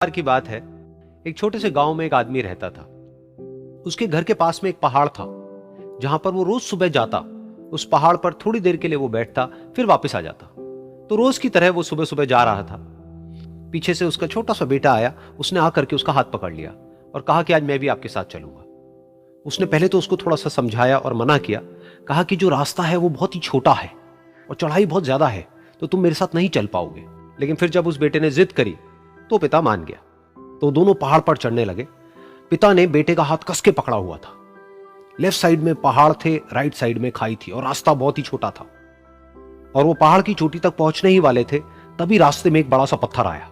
बार की बात है, एक छोटे से गांव में एक आदमी रहता था। उसके घर के पास में एक पहाड़ था जहां पर वो रोज सुबह जाता। उस पहाड़ पर थोड़ी देर के लिए वो बैठता, फिर वापस आ जाता। तो रोज की तरह वो सुबह सुबह जा रहा था। पीछे से उसका छोटा सा बेटा आया। उसने आकर के उसका हाथ पकड़ लिया और कहा कि आज मैं भी आपके साथ चलूंगा। उसने पहले तो उसको थोड़ा सा समझाया और मना किया। कहा कि जो रास्ता है वो बहुत ही छोटा है और चढ़ाई बहुत ज्यादा है, तो तुम मेरे साथ नहीं चल पाओगे। लेकिन फिर जब उस बेटे ने जिद करी तो पिता मान गया। तो दोनों पहाड़ पर चढ़ने लगे। पिता ने बेटे का हाथ कस के पकड़ा हुआ था। लेफ्ट साइड में पहाड़ थे, राइट साइड में खाई थी और रास्ता बहुत ही छोटा था। और वो पहाड़ की चोटी तक पहुंचने ही वाले थे, तभी रास्ते में एक बड़ा सा पत्थर आया।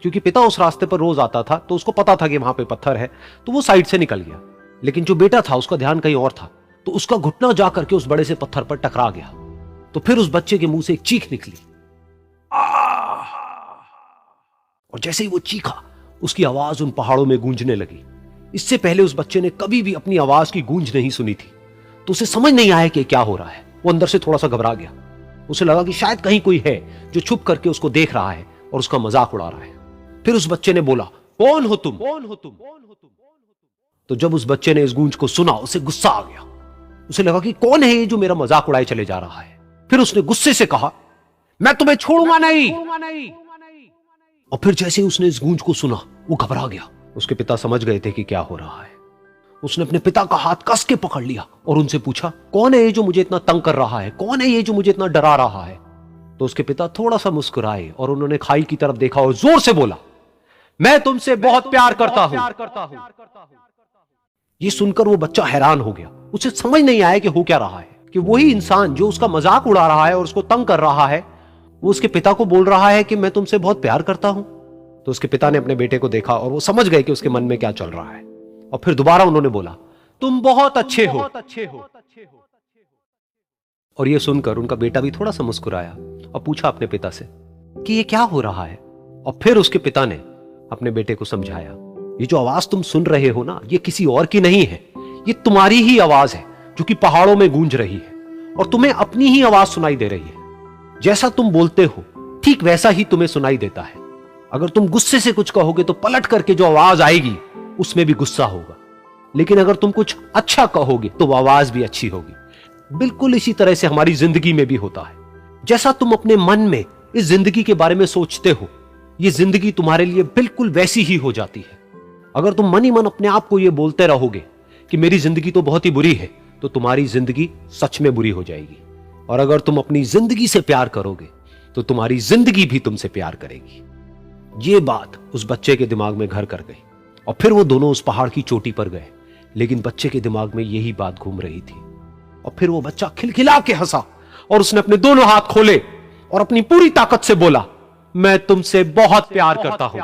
क्योंकि पिता उस रास्ते पर रोज आता था तो उसको पता था कि वहां पे पत्थर है, तो वो साइड से निकल गया। लेकिन जो बेटा था उसका ध्यान कहीं और था, तो उसका घुटना जा करके उस बड़े से पत्थर पर टकरा गया। तो फिर उस बच्चे के मुंह से एक चीख निकली। और जैसे ही वो चीखा, उसकी आवाज उन पहाड़ों में गूंजने लगी। इससे पहले उस बच्चे ने कभी भी अपनी आवाज की गूंज नहीं सुनी थी, तो उसे समझ नहीं आया कि क्या हो रहा है। वो अंदर से थोड़ा सा घबरा गया। उसे लगा कि शायद कहीं कोई है जो छुप करके उसको देख रहा है और उसका मजाक उड़ा रहा है। फिर उस बच्चे ने बोला, कौन हो तुम? कौन हो तुम? तो जब उस बच्चे ने इस गूंज को सुना, उसे गुस्सा आ गया। उसे लगा कि कौन है ये जो मेरा मजाक उड़ाए चले जा रहा है। फिर उसने गुस्से से कहा, मैं तुम्हें छोड़ूंगा नहीं। और फिर जैसे ही उसने इस गूंज को सुना, वो घबरा गया। उसके पिता समझ गए थे कि क्या हो रहा है। उसने अपने पिता का हाथ कस के पकड़ लिया और उनसे पूछा, कौन है ये जो मुझे इतना तंग कर रहा है? कौन है ये जो मुझे इतना डरा रहा है? तो उसके पिता थोड़ा सा मुस्कुराए और उन्होंने खाई की तरफ देखा और जोर से बोला, मैं तुमसे बहुत प्यार करता हूं। ये सुनकर वो बच्चा हैरान हो गया। उसे समझ नहीं आया कि हो क्या रहा है, कि वही इंसान जो उसका मजाक उड़ा रहा है और उसको तंग कर रहा है, वो उसके पिता को बोल रहा है कि मैं तुमसे बहुत प्यार करता हूं। तो उसके पिता ने अपने बेटे को देखा और वो समझ गए कि उसके मन में क्या चल रहा है। और फिर दोबारा उन्होंने बोला, तुम बहुत अच्छे हो। और ये सुनकर उनका बेटा भी थोड़ा सा मुस्कुराया और पूछा अपने पिता से कि ये क्या हो रहा है। और फिर उसके पिता ने अपने बेटे को समझाया, ये जो आवाज तुम सुन रहे हो ना, ये किसी और की नहीं है, ये तुम्हारी ही आवाज है जो कि पहाड़ों में गूंज रही है और तुम्हें अपनी ही आवाज सुनाई दे रही है। जैसा तुम बोलते हो ठीक वैसा ही तुम्हें सुनाई देता है। अगर तुम गुस्से से कुछ कहोगे तो पलट करके जो आवाज आएगी उसमें भी गुस्सा होगा, लेकिन अगर तुम कुछ अच्छा कहोगे तो वो आवाज भी अच्छी होगी। बिल्कुल इसी तरह से हमारी जिंदगी में भी होता है। जैसा तुम अपने मन में इस जिंदगी के बारे में सोचते हो, ये जिंदगी तुम्हारे लिए बिल्कुल वैसी ही हो जाती है। अगर तुम मन ही मन अपने आप को ये बोलते रहोगे कि मेरी जिंदगी तो बहुत ही बुरी है, तो तुम्हारी जिंदगी सच में बुरी हो जाएगी। और अगर तुम अपनी जिंदगी से प्यार करोगे तो तुम्हारी जिंदगी भी तुमसे प्यार करेगी। ये बात उस बच्चे के दिमाग में घर कर गई और फिर वो दोनों उस पहाड़ की चोटी पर गए। लेकिन बच्चे के दिमाग में यही बात घूम रही थी। और फिर वो बच्चा खिलखिला के हंसा और उसने अपने दोनों हाथ खोले और अपनी पूरी ताकत से बोला, मैं तुमसे बहुत प्यार करता हूं।